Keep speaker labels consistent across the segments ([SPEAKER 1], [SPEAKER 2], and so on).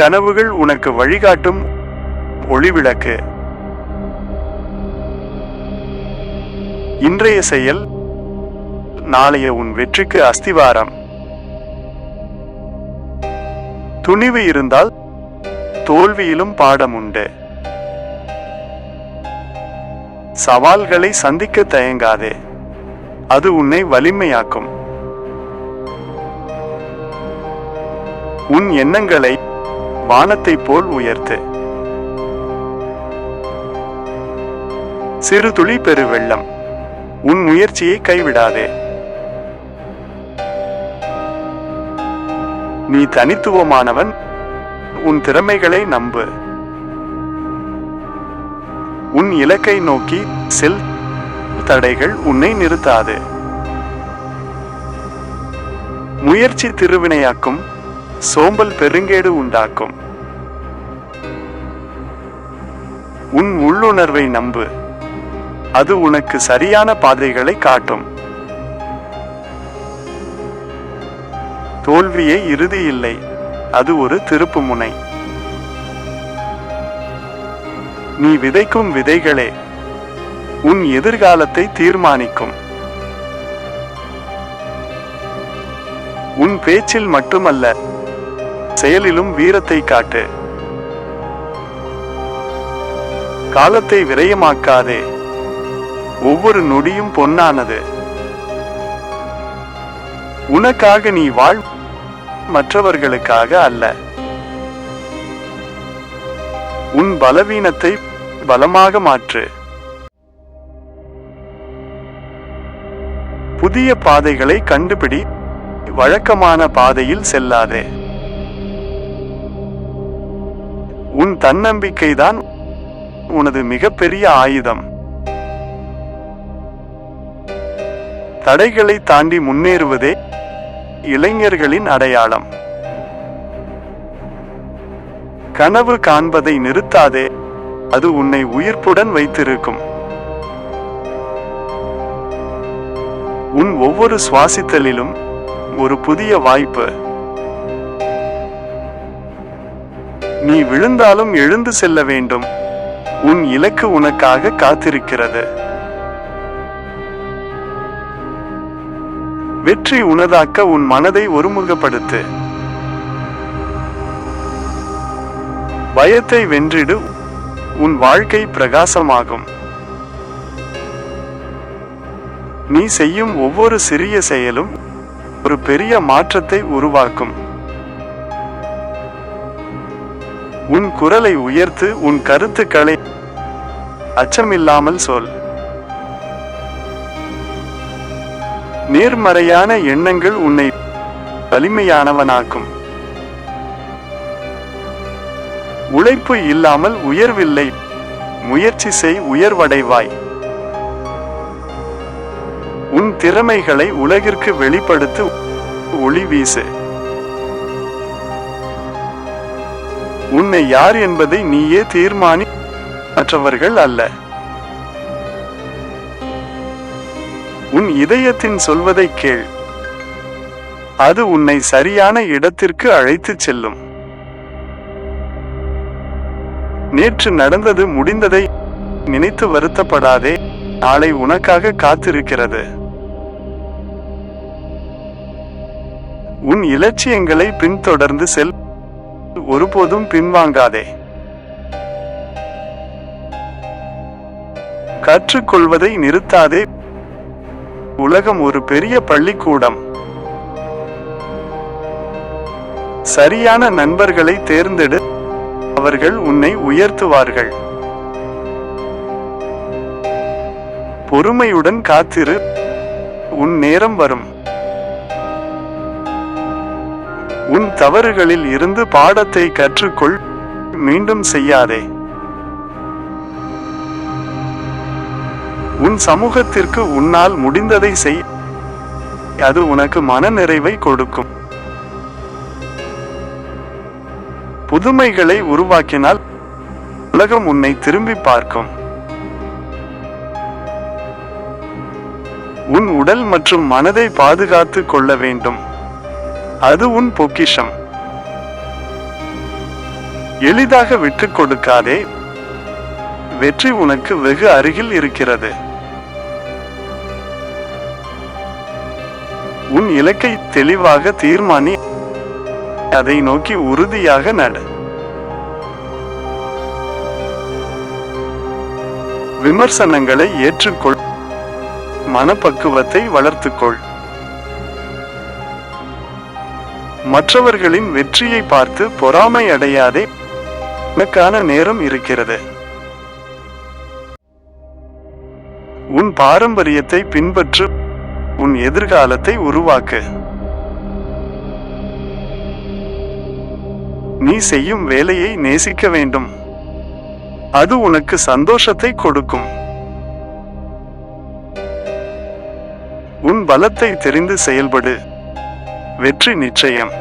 [SPEAKER 1] கனவுகள் உனக்கு வழிகாட்டும் ஒளிவிளக்கு. இன்றைய செயல் நாளைய உன் வெற்றிக்கு அஸ்திவாரம். துணிவு இருந்தால் தோல்வியிலும் பாடம் உண்டு. சவால்களை சந்திக்க தயங்காதே, அது உன்னை வலிமையாக்கும். உன் எண்ணங்களை வானத்தை போல் உயர்த்து. சிறு துளி பெரு வெள்ளம். உன் முயற்சியை கைவிடாதே. நீ தனித்துவமானவன். உன் திறமைகளை நம்பு. உன் இலக்கை நோக்கி செல். தடைகள் உன்னை நிறுத்தாது. முயற்சி திருவினையாக்கும், சோம்பல் பெருங்கேடு உண்டாக்கும். உன் உள்ளுணர்வை நம்பு, அது உனக்கு சரியான பாதைகளை காட்டும். தோல்வியே இறுதி இல்லை, அது ஒரு திருப்புமுனை. நீ விதைக்கும் விதைகளே உன் எதிர்காலத்தை தீர்மானிக்கும். உன் பேச்சில் மட்டுமல்ல, செயலிலும் வீரத்தை காட்டு. காலத்தை விரயமாக்காதே, ஒவ்வொரு நொடியும் பொன்னானது. உனக்காக நீ வாழ், மற்றவர்களுக்காக அல்ல. உன் பலவீனத்தை பலமாக மாற்று. புதிய பாதைகளை கண்டுபிடி, வழக்கமான பாதையில் செல்லாதே. உன் தன்னம்பிக்கைதான் உனது மிகப்பெரிய ஆயுதம். தடைகளை தாண்டி முன்னேறுவதே இளைஞர்களின் அடையாளம். கனவு காண்பதை நிறுத்தாதே, அது உன்னை உயிர்ப்புடன் வைத்திருக்கும். உன் ஒவ்வொரு சுவாசித்தலிலும் ஒரு புதிய வாய்ப்பு. நீ விழுந்தாலும் எழுந்து செல்ல வேண்டும். உன் இலக்கு உனக்காக காத்திருக்கிறது. வெற்றி உனதாக்க உன் மனதை ஒருமுகப்படுத்து. பயத்தை வென்றிடு, உன் வாழ்க்கை பிரகாசமாகும். நீ செய்யும் ஒவ்வொரு சிறிய செயலும் ஒரு பெரிய மாற்றத்தை உருவாக்கும். உன் குரலை உயர்த்து, உன் கருத்துக்களை அச்சமில்லாமல் சொல். நேர்மறையான எண்ணங்கள் உன்னை வலிமையானவனாக்கும். உழைப்பு இல்லாமல் உயர்வில்லை, முயற்சி செய், உயர்வடைவாய். உன் திறமைகளை உலகிற்கு வெளிப்படுத்து, ஒளி வீசு. உன்னை யார் என்பதை நீயே தீர்மானி, மற்றவர்கள் அல்ல. உன் இதயத்தின் சொல்வதை கேள், அது உன்னை சரியான இடத்திற்கு அழைத்துச் செல்லும். நேற்று நடந்தது முடிந்ததை நினைத்து வருத்தப்படாதே, நாளை உனக்காக காத்திருக்கிறது. உன் இலட்சியங்களை பின்தொடர்ந்து செல், ஒருபோதும் பின்வாங்காதே. கற்றுக்கொள்வதை நிறுத்தாதே, உலகம் ஒரு பெரிய பள்ளிக்கூடம். சரியான நண்பர்களை தேர்ந்தெடு, அவர்கள் உன்னை உயர்த்துவார்கள். பொறுமையுடன் காத்திரு, உன் நேரம் வரும். உன் தவறுகளில் இருந்து பாடத்தை கற்றுக்கொள், மீண்டும் செய்யாதே. உன் சமூகத்திற்கு உன்னால் முடிந்ததை செய், அது உனக்கு மனநிறைவை கொடுக்கும். புதுமைகளை உருவாக்கினால் உலகம் உன்னை திரும்பி பார்க்கும். உன் உடல் மற்றும் மனதை பாதுகாத்து கொள்ள வேண்டும், அது உன் பொக்கிஷம். எளிதாக விட்டுக் கொடுக்காதே. வெற்றி உனக்கு வெகு அருகில் இருக்கிறது. உன் இலக்கை தெளிவாக தீர்மானி, அதை நோக்கி உறுதியாக நட. விமர்சனங்களை ஏற்றுக்கொள், மனப்பக்குவத்தை வளர்த்துக்கொள். மற்றவர்களின் வெற்றியை பார்த்து பொறாமை அடையாதே, உனக்கான நேரம் இருக்கிறது. உன் பாரம்பரியத்தை பின்பற்று, உன் எதிர்காலத்தை உருவாக்கு. நீ செய்யும் வேலையை நேசிக்க வேண்டும், அது உனக்கு சந்தோஷத்தை கொடுக்கும். உன் பலத்தை தெரிந்து செயல்படு, வெற்றி நிச்சயம்.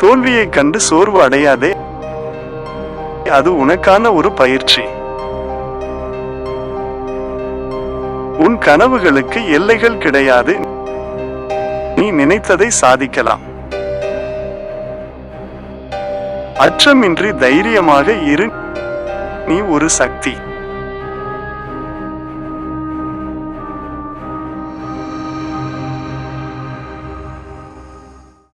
[SPEAKER 1] தோல்வியை கண்டு சோர்வு அடையாதே, அது உனக்கான ஒரு பயிற்சி. உன் கனவுகளுக்கு எல்லைகள் கிடையாது, நீ நினைத்ததை சாதிக்கலாம். அச்சமின்றி தைரியமாக இரு, நீ ஒரு சக்தி.